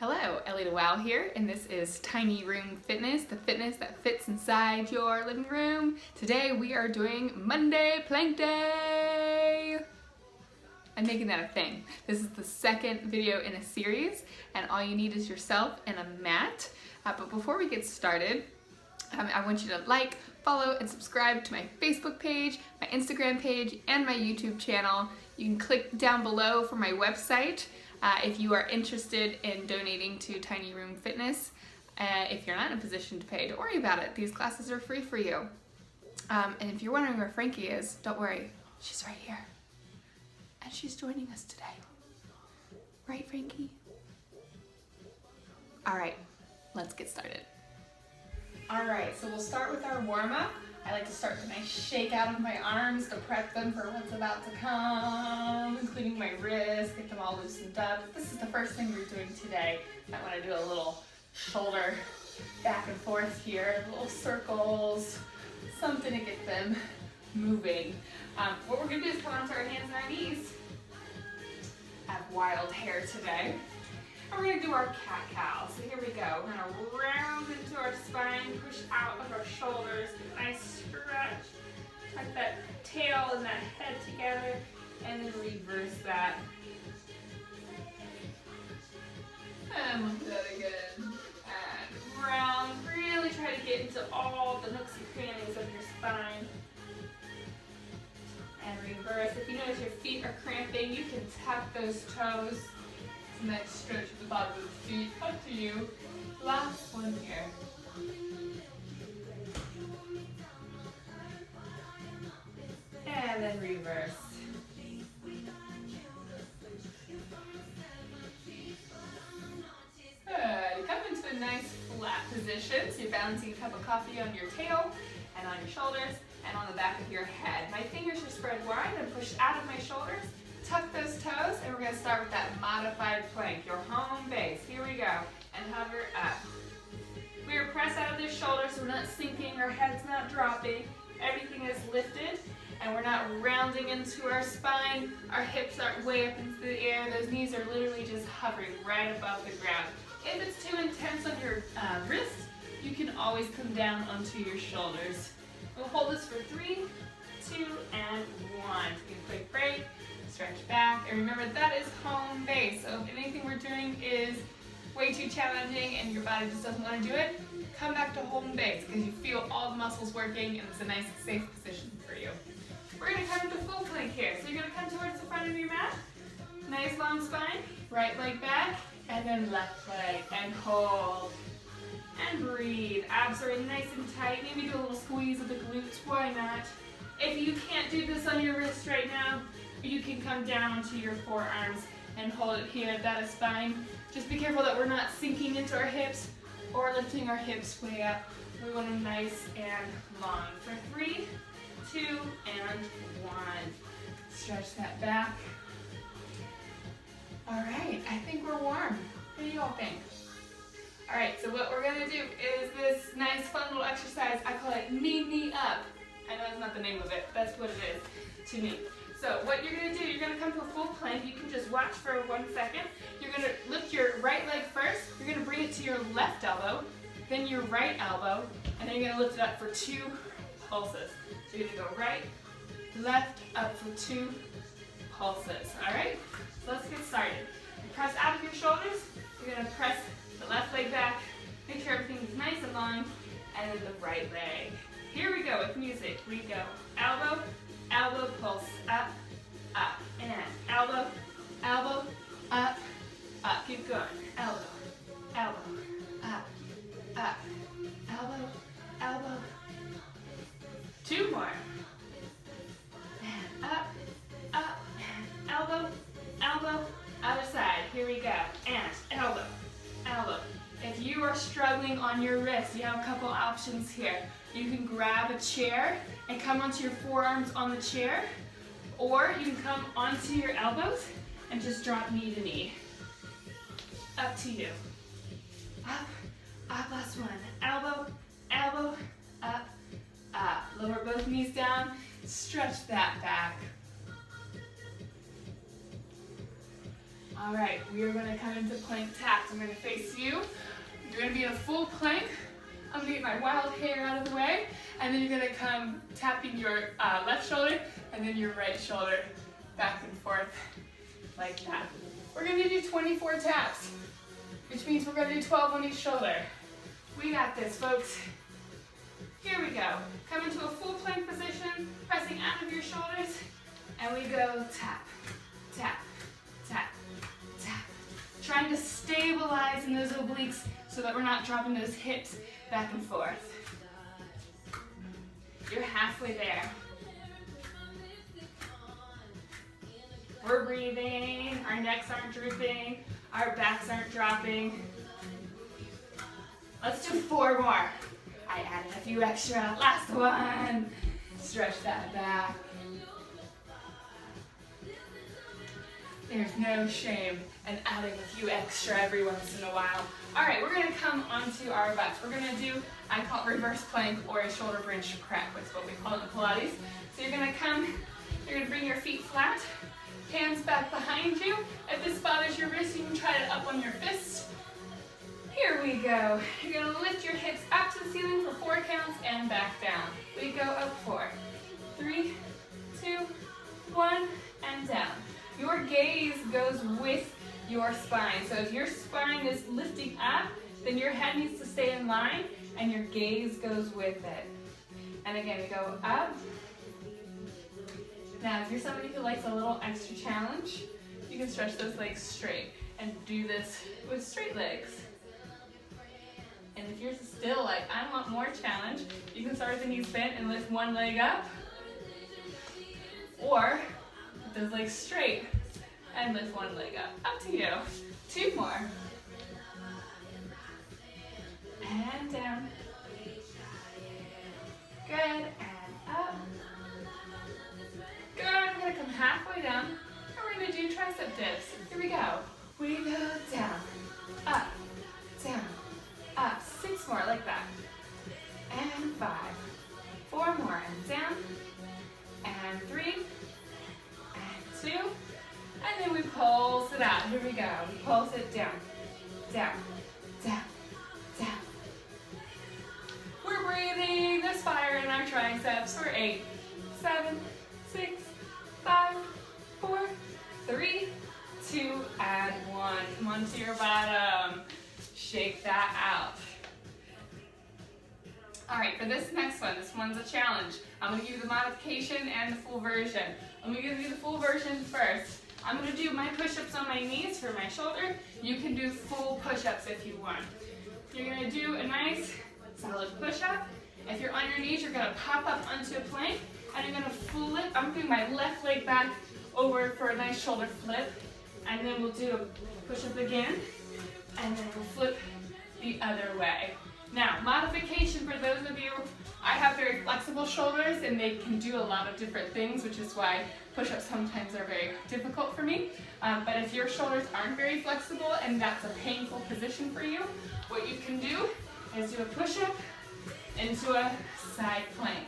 Hello, Ellie Wow here, and this is Tiny Room Fitness, the fitness that fits inside your living room. Today we are doing Monday Plank Day! I'm making that a thing. This is the second video in a series, and all you need is yourself and a mat. But before we get started, I want you to like, follow, and subscribe to my Facebook page, my Instagram page, and my YouTube channel. You can click down below for my website if you are interested in donating to Tiny Room Fitness. If you're not in a position to pay, don't worry about it. These classes are free for you. And if you're wondering where Frankie is, don't worry. She's right here. And she's joining us today. Right, Frankie? All right, let's get started. All right, so we'll start with our warm-up. I like to start with a nice shake out of my arms to prep them for what's about to come, including my wrists, get them all loosened up. This is the first thing we're doing today. I want to do a little shoulder back and forth here, little circles, something to get them moving. What we're going to do is come onto our hands and our knees. I have wild hair today. And we're going to do our cat-cow. So here we go. We're going to round into our spine, push out of our shoulders, nice stretch. Tuck that tail and that head together, and then reverse that. And we'll do that again. And round. Really try to get into all the nooks and crannies of your spine. And reverse. If you notice your feet are cramping, you can tap those toes. Nice stretch at the bottom of the feet, up to you. Last one here. And then reverse. Good. Come into a nice flat position. So you're balancing a cup of coffee on your tail and on your shoulders and on the back of your head. My fingers are spread wide and pushed out of my shoulders. Tuck those toes, and we're going to start with that modified plank, your home base. Here we go, and hover up. We are pressed out of the shoulders, so we're not sinking, our head's not dropping. Everything is lifted, and we're not rounding into our spine. Our hips aren't way up into the air. Those knees are literally just hovering right above the ground. If it's too intense on your wrist, you can always come down onto your shoulders. We'll hold this for 3, 2, and 1. Take a quick break. Stretch back, and remember that is home base. So if anything we're doing is way too challenging and your body just doesn't want to do it, come back to home base because you feel all the muscles working and it's a nice safe position for you. We're going to come into full plank here. So you're going to come towards the front of your mat, nice long spine, right leg back, and then left leg, and hold, and breathe. Abs are in nice and tight. Maybe do a little squeeze of the glutes, why not? If you can't do this on your wrist right now, you can come down to your forearms and hold it here. That is fine. Just be careful that we're not sinking into our hips or lifting our hips way up. We want them nice and long. For 3, 2, and 1. Stretch that back. All right, I think we're warm. What do you all think? All right, so what we're gonna do is this nice fun little exercise. I call it knee up. I know that's not the name of it, that's what it is to me. So what you're going to do, you're going to come to a full plank. You can just watch for 1 second. You're going to lift your right leg first. You're going to bring it to your left elbow, then your right elbow, and then you're going to lift it up for 2 pulses. So you're going to go right, left, up for 2 pulses. All right? So let's get started. You press out of your shoulders. You're going to press the left leg back. Make sure everything is nice and long, and then the right leg. Here we go with music. We go elbow, elbow, pulse, up, up, and elbow, elbow, up, up. Keep going. Elbow, elbow, up, up, elbow, elbow. 2 more. And up, up, elbow, elbow, other side. Here we go. And elbow, elbow. If you are struggling on your wrist, you have a couple options here. You can grab a chair and come onto your forearms on the chair, or you can come onto your elbows and just drop knee to knee. Up to you. Up, up, last one. Elbow, elbow, up, up. Lower both knees down, stretch that back. All right, we are gonna come into plank taps. I'm gonna face you. You're gonna be in a full plank. I'm gonna get my wild hair out of the way, and then you're gonna come tapping your left shoulder and then your right shoulder back and forth like that. We're gonna do 24 taps, which means we're gonna do 12 on each shoulder. We got this, folks. Here we go. Come into a full plank position, pressing out of your shoulders, and we go tap, tap, tap, tap. Trying to stabilize in those obliques so that we're not dropping those hips back and forth. You're halfway there. We're breathing, our necks aren't drooping, our backs aren't dropping. Let's do 4 more. I added a few extra. Last one. Stretch that back. There's no shame in adding a few extra every once in a while. All right, we're gonna come onto our butts. We're gonna do, I call it reverse plank or a shoulder bridge prep. That's what we call it in Pilates. So you're gonna come, you're gonna bring your feet flat, hands back behind you. If this bothers your wrist, you can try it up on your fist. Here we go. You're gonna lift your hips up to the ceiling for 4 counts and back down. We go up 4, 3, 2, 1, and down. Your gaze goes with your spine. So if your spine is lifting up, then your head needs to stay in line and your gaze goes with it. And again, we go up. Now, if you're somebody who likes a little extra challenge, you can stretch those legs straight and do this with straight legs. And if you're still like, I want more challenge, you can start with the knees bent and lift one leg up. Or put those legs straight and lift one leg up. Up to you. 2 more. And down. Good, and up. Good, we're gonna come halfway down, and we're gonna do tricep dips. Here we go. We go down, up, down, up. 6 more, like that. And 5. 4 more, and down. And 3. And 2. And then we pulse it out. Here we go. We pulse it down, down, down, down. We're breathing. There's fire in our triceps for 8, 7, 6, 5, 4, 3, 2, and 1. Come on to your bottom. Shake that out. All right, for this next one, this one's a challenge. I'm gonna give you the modification and the full version. I'm gonna give you the full version first. I'm gonna do my push-ups on my knees for my shoulder. You can do full push-ups if you want. You're gonna do a nice solid push-up. If you're on your knees, you're gonna pop up onto a plank and you're gonna flip. I'm putting my left leg back over for a nice shoulder flip. And then we'll do a push-up again. And then we'll flip the other way. Now, modification for those of you, I have very flexible shoulders and they can do a lot of different things, which is why push-ups sometimes are very difficult for me. But if your shoulders aren't very flexible and that's a painful position for you, what you can do is do a push-up into a side plank.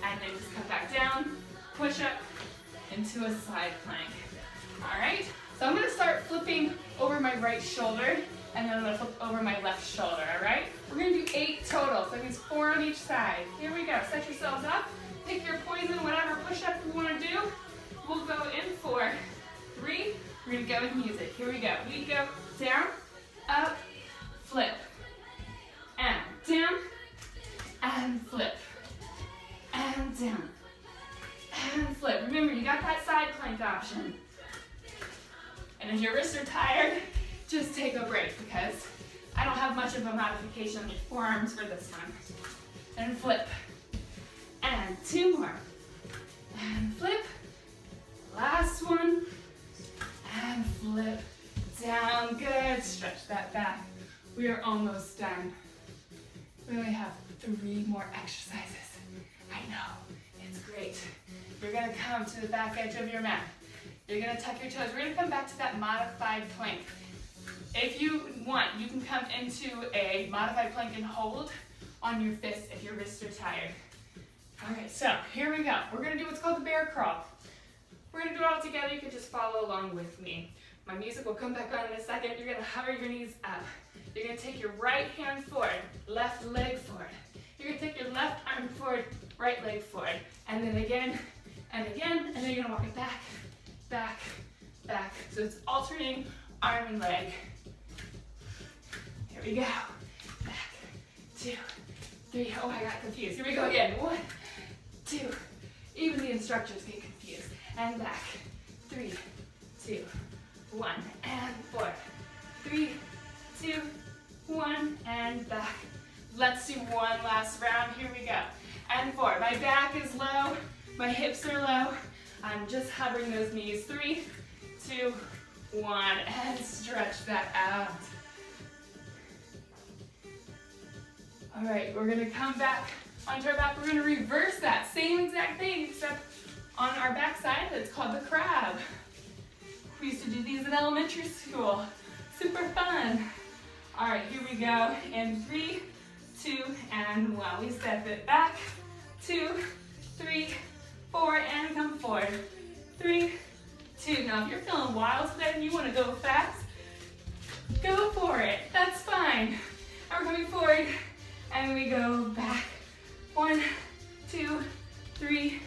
And then just come back down, push-up into a side plank. All right? So I'm gonna start flipping over my right shoulder and then I'm gonna flip over my left shoulder, all right? We're gonna do 8 total, so that means 4 on each side. Here we go, set yourselves up, pick your poison, whatever push-up you wanna do. We'll go in for 3, we're gonna go with music. Here we go, we go down, up, flip, and down, and flip, and down, and flip. Remember, you got that side plank option. And if your wrists are tired, just take a break because I don't have much of a modification on the forearms for this one. And flip. And 2 more. And flip. Last one. And flip. Down. Good. Stretch that back. We are almost done. We only have 3 more exercises. I know. It's great. You're going to come to the back edge of your mat. You're gonna tuck your toes. We're gonna come back to that modified plank. If you want, you can come into a modified plank and hold on your fists if your wrists are tired. All right, so here we go. We're gonna do what's called the bear crawl. We're gonna do it all together. You can just follow along with me. My music will come back on in a second. You're gonna hover your knees up. You're gonna take your right hand forward, left leg forward. You're gonna take your left arm forward, right leg forward. And then again, and again, and then you're gonna walk it back, back, back. So it's alternating arm and leg. Here we go. Back, 2, 3. Oh, I got confused. Here we go again. 1, 2. Even the instructors get confused. And back. 3, 2, 1. And 4. 3, 2, 1. And back. Let's do one last round. Here we go. And 4. My back is low. My hips are low. I'm just hovering those knees. 3, 2, 1. And stretch that out. All right, we're gonna come back onto our back. We're gonna reverse that same exact thing, except on our back side. It's called the crab. We used to do these in elementary school. Super fun. All right, here we go. In 3, 2, and 1. We step it back. 2, 3, 4, and come forward. 3, 2. Now, if you're feeling wild today and you want to go fast, go for it. That's fine. And we're coming forward, and we go back. 1, 2, 3,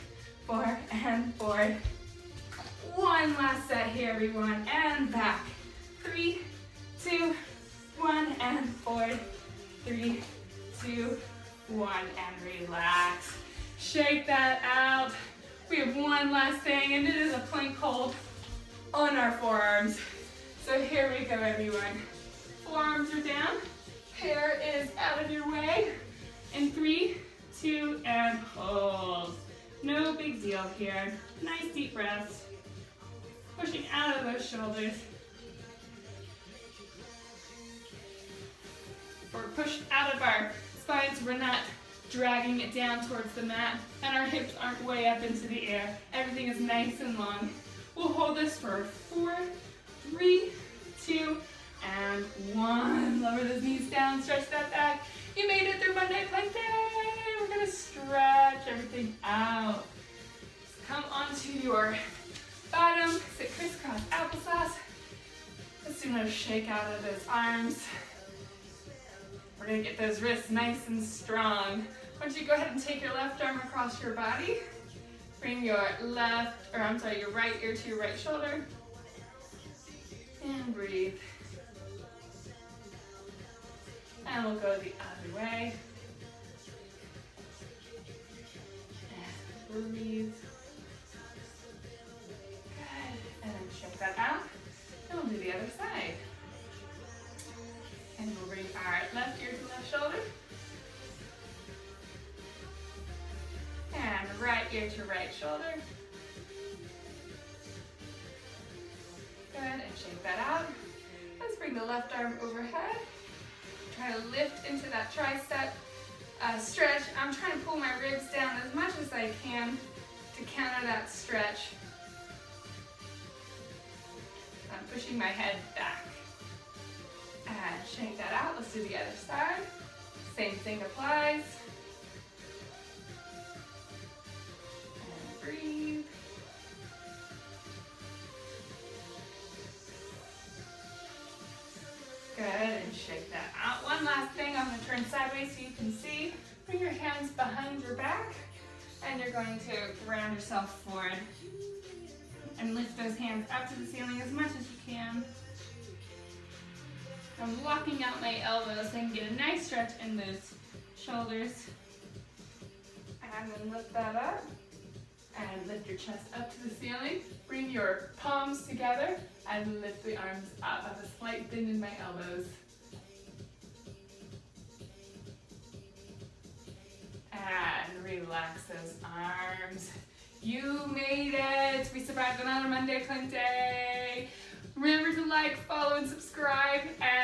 4, and forward. One last set here, everyone, and back. 3, 2, 1, and forward. 3, 2, 1, and relax. Shake that out. We have one last thing, and it is a plank hold on our forearms. So here we go, everyone. Forearms are down. Hair is out of your way. In 3, 2, and hold. No big deal here. Nice deep breaths. Pushing out of those shoulders. We're pushed out of our spines. We're not dragging it down towards the mat, and our hips aren't way up into the air. Everything is nice and long. We'll hold this for 4, 3, 2, and 1. Lower those knees down, stretch that back. You made it through Monday Plank Day. We're gonna stretch everything out. Come onto your bottom, sit crisscross applesauce. Let's do another shake out of those arms. We're gonna get those wrists nice and strong. Why don't you go ahead and take your left arm across your body. Bring your your right ear to your right shoulder. And breathe. And we'll go the other way. And breathe. Good. And then shake that out. And we'll do the other side. And we'll bring our left ear to left shoulder. And right ear to right shoulder. Good, and shake that out. Let's bring the left arm overhead. Try to lift into that tricep stretch. I'm trying to pull my ribs down as much as I can to counter that stretch. I'm pushing my head back. And shake that out. Let's do the other side. Same thing applies. And breathe. Good, and shake that out. One last thing, I'm going to turn sideways so you can see. Bring your hands behind your back, and you're going to round yourself forward. And lift those hands up to the ceiling as much as you can. I'm walking out my elbows so I can get a nice stretch in those shoulders. And then lift that up. And lift your chest up to the ceiling. Bring your palms together and lift the arms up. I have a slight bend in my elbows. And relax those arms. You made it! We survived another Monday Plank Day. Remember to like, follow, and subscribe. And